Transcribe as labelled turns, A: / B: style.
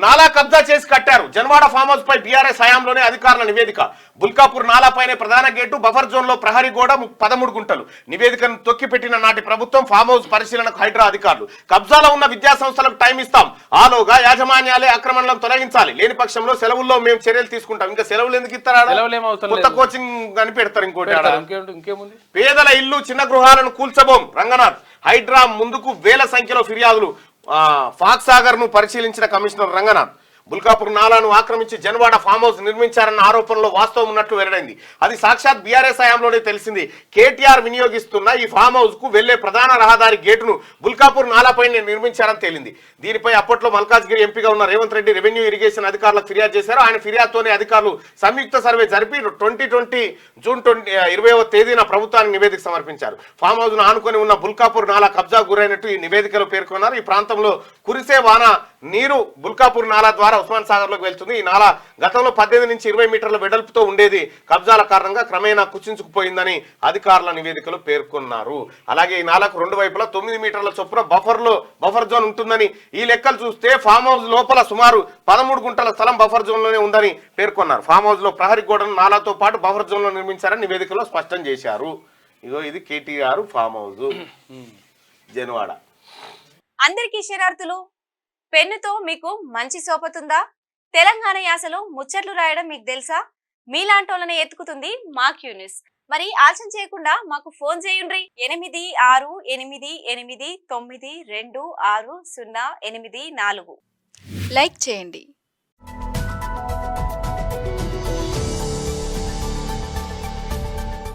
A: నాలా కబ్జా చేసి కట్టారు. జన్వాడ ఫామ్ హౌస్ పై బీఆర్ఎస్ హయాంలోనే అధికారుల నివేదిక. బుల్కాపూర్ నాలాపైనే ప్రధాన గేటు, బఫర్ జోన్ లో ప్రహరీ గోడ 13 గుంటలు. నివేదికను తొక్కిపెట్టిన నాటి ప్రభుత్వం ఫామ్ హౌస్ పరిశీలనకు హైడ్రా అధికారులు. కబ్జాలో ఉన్న విద్యా సంస్థలకు టైం ఇస్తాం, ఆలోగా యాజమాన్యాలే ఆక్రమణలను తొలగించాలి, లేని పక్షంలో సెలవుల్లో మేము చర్యలు తీసుకుంటాం. ఇంకా సెలవులు ఎందుకు ఇస్తారా? కొత్త కోచింగ్ అని పెడతారు. ఇంకోటి పేదల ఇల్లు చిన్న గృహాలను కూల్చబోం రంగనాథ్. హైడ్రా ముందుకు వేల సంఖ్యలో ఫిర్యాదులు. ఫాక్స్ సాగర్ ను పరిశీలించిన కమిషనర్ రంగనాథ్ బుల్కాపూర్ నాలాను ఆక్రమించి జన్వాడ ఫామ్ హౌస్ నిర్మించారన్న ఆరోపణలో వాస్తవం ఉన్నట్లు వెల్లడైంది. అది సాక్షాత్ బీఆర్ఎస్ హయాంలోనే తెలిసింది. కేటీఆర్ వినియోగిస్తున్న ఈ ఫామ్ హౌస్ కు వెళ్లే ప్రధాన రహదారి గేటును బుల్కాపూర్ నాలాపై నిర్మించారని తేలింది. దీనిపై అప్పట్లో మల్కాజ్గిరి ఎంపీగా ఉన్న రేవంత్ రెడ్డి రెవెన్యూ ఇరిగేషన్ అధికారులకు ఫిర్యాదు చేశారు. ఆయన ఫిర్యాదుతోనే అధికారులు సంయుక్త సర్వే జరిపి 2020 జూన్ 20వ తేదీన ప్రభుత్వానికి నివేదిక సమర్పించారు. ఫామ్ హౌస్ ను ఆనుకొని ఉన్న బుల్కాపూర్ నాలా కబ్జా గురైనట్టు ఈ నివేదికలో పేర్కొన్నారు. ఈ ప్రాంతంలో కురిసే వాన నీరు బుల్కాపూర్ నాలా ద్వారా ఉస్మాన్ సాగర్ లోకి వెళ్తుంది. ఈ నాలా గతంలో 18 నుంచి 20 మీటర్ల వెడల్పుతో ఉండేది. కబ్జాల కారణంగా క్రమేణా కుచించుకుపోయిందని అధికారుల నివేదికలో పేర్కొన్నారు. అలాగే ఈ నాలకు 2 వైపులా 9 మీటర్ల చొప్పున బఫర్ జోన్ ఉంటుందని, ఈ లెక్కలు చూస్తే ఫామ్ హౌస్ లోపల సుమారు 13 గుంటల స్థలం బఫర్ జోన్ లోనే ఉందని పేర్కొన్నారు. ఫామ్ హౌస్ లో ప్రహరీ గోడను నాలాతో పాటు బఫర్ జోన్ లో నిర్మించారని నివేదికలో స్పష్టం చేశారు. ఇదో ఇది కేటీఆర్ ఫామ్ హౌస్ జన్వాడ.
B: అందరికీ శరార్థులు. పెన్నుతో మీకు మంచి సోపతుందా? తెలంగాణ యాసలో ముచ్చట్లు రాయడం మీకు తెలుసా? మీలాంటోళ్ళని ఎత్తుకుతుంది మా క్యూనిస్. మరి ఆలస్యం చేయకుండా మాకు ఫోన్ చేయండి. 8688892608. లైక్ చేయండి.